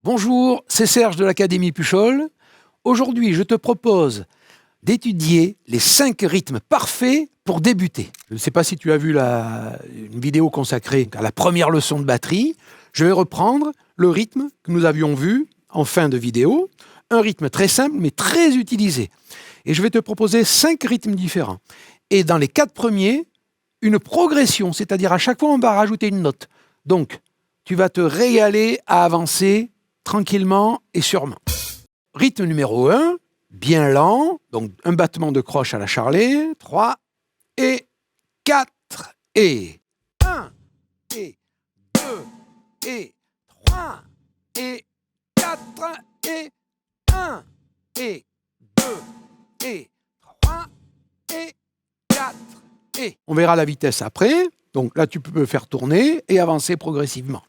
Bonjour, c'est Serge de l'Académie Puchol. Aujourd'hui, je te propose d'étudier les 5 rythmes parfaits pour débuter. Je ne sais pas si tu as vu une vidéo consacrée à la première leçon de batterie. Je vais reprendre le rythme que nous avions vu en fin de vidéo. Un rythme très simple, mais très utilisé. Et je vais te proposer 5 rythmes différents. Et dans les 4 premiers, une progression, c'est-à-dire à chaque fois, on va rajouter une note. Donc, tu vas te régaler à avancer tranquillement et sûrement. Rythme numéro 1, bien lent, donc un battement de croche à la Charlet, 3 et 4 et 1 et 2 et 3 et 4 et 1 et 2 et 3 et 4 et... On verra la vitesse après, donc là tu peux faire tourner et avancer progressivement.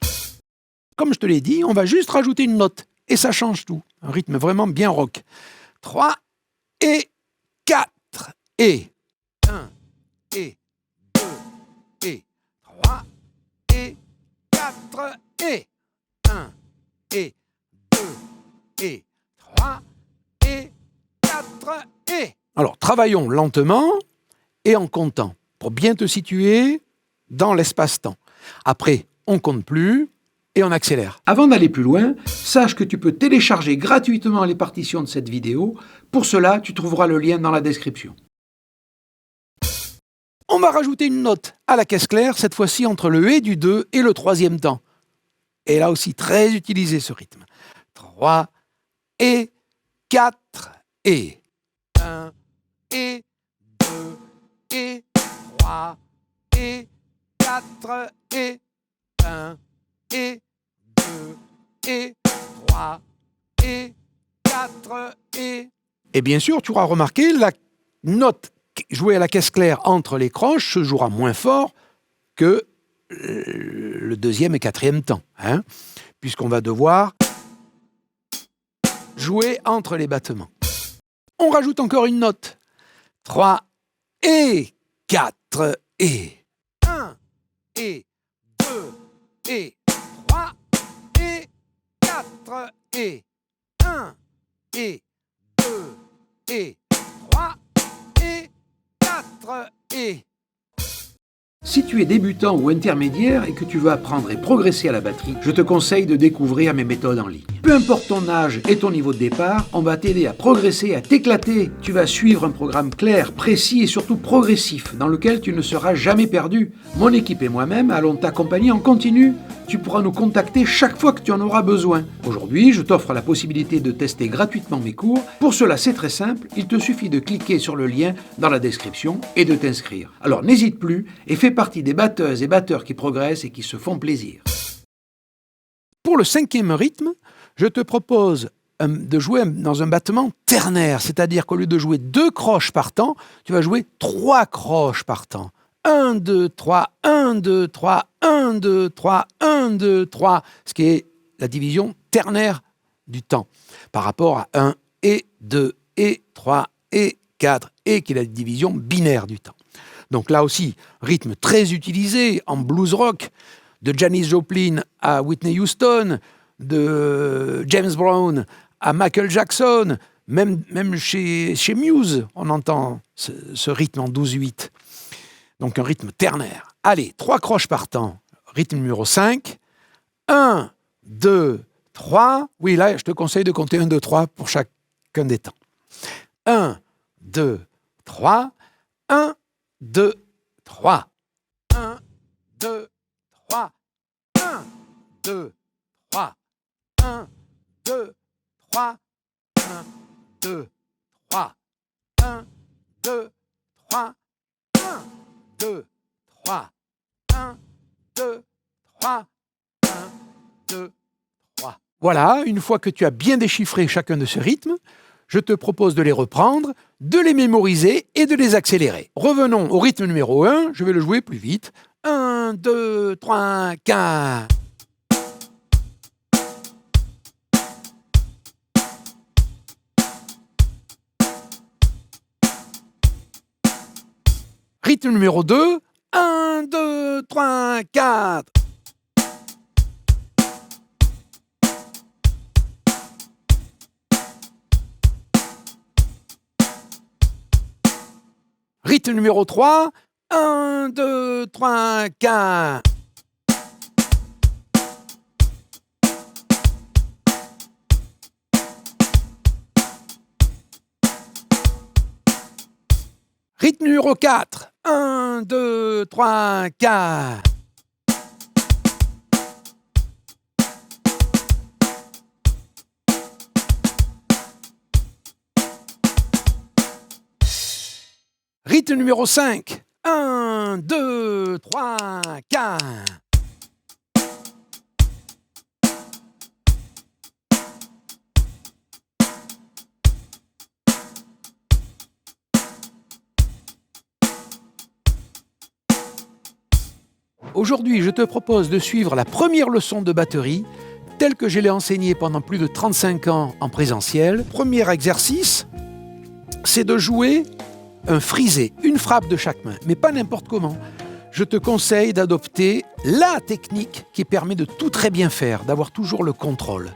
Comme je te l'ai dit, on va juste rajouter une note et ça change tout. Un rythme vraiment bien rock. 3 et 4 et 1 et 2 et 3 et 4 et 1 et 2 et 3 et 4 et... Alors, travaillons lentement et en comptant pour bien te situer dans l'espace-temps. Après, on compte plus et on accélère. Avant d'aller plus loin, sache que tu peux télécharger gratuitement les partitions de cette vidéo. Pour cela, tu trouveras le lien dans la description. On va rajouter une note à la caisse claire, cette fois-ci entre le et du 2 et le 3e temps. Et là aussi, très utilisé ce rythme. 3 et 4 et 1 et 2 et 3 et 4 et 1 et 2 et 3 et 4 et... Et bien sûr, tu auras remarqué, la note jouée à la caisse claire entre les croches se jouera moins fort que le 2e et 4e temps, hein, puisqu'on va devoir jouer entre les battements. On rajoute encore une note. 3 et 4 et 1 et 2 et 3 et 4 et 1 et 2 et 3 et 4 et... Si tu es débutant ou intermédiaire et que tu veux apprendre et progresser à la batterie, je te conseille de découvrir mes méthodes en ligne. Peu importe ton âge et ton niveau de départ, on va t'aider à progresser, à t'éclater. Tu vas suivre un programme clair, précis et surtout progressif, dans lequel tu ne seras jamais perdu. Mon équipe et moi-même allons t'accompagner en continu. Tu pourras nous contacter chaque fois que tu en auras besoin. Aujourd'hui, je t'offre la possibilité de tester gratuitement mes cours. Pour cela, c'est très simple, il te suffit de cliquer sur le lien dans la description et de t'inscrire. Alors n'hésite plus et fais partie des batteuses et batteurs qui progressent et qui se font plaisir. Pour le 5e rythme, je te propose de jouer dans un battement ternaire, c'est-à-dire qu'au lieu de jouer 2 croches par temps, tu vas jouer 3 croches par temps. 1, 2, 3, 1, 2, 3, 1, 2, 3, 1, 2, 3, ce qui est la division ternaire du temps, par rapport à 1 et 2 et 3 et 4, et qui est la division binaire du temps. Donc là aussi, rythme très utilisé en blues rock, de Janis Joplin à Whitney Houston, de James Brown à Michael Jackson, même chez Muse, on entend ce rythme en 12/8. Donc un rythme ternaire. Allez, 3 croches par temps. Rythme numéro 5. 1, 2, 3. Oui, là, je te conseille de compter 1, 2, 3 pour chacun des temps. 1, 2, 3. 1, 2, 3. 1, 2, 3. 1, 2, 3. 1, 2, 3. 1, 2, 3. 1, 2, 3. 1, 2, 3. 1, 2, 3. 1, 2, 3. Voilà, une fois que tu as bien déchiffré chacun de ces rythmes, je te propose de les reprendre, de les mémoriser et de les accélérer. Revenons au rythme numéro 1, je vais le jouer plus vite. 1, 2, 3, 4. Rythme numéro 2, 1, 2, 3, 4. Rythme numéro 3. 1, 2, 3, 4. Rythme numéro 4. 1, 2, 3, 4. Rythme numéro 5. 1, 2, 3, 4. Aujourd'hui, je te propose de suivre la première leçon de batterie telle que je l'ai enseignée pendant plus de 35 ans en présentiel. Premier exercice, c'est de jouer un frisé, une frappe de chaque main, mais pas n'importe comment. Je te conseille d'adopter la technique qui permet de tout très bien faire, d'avoir toujours le contrôle.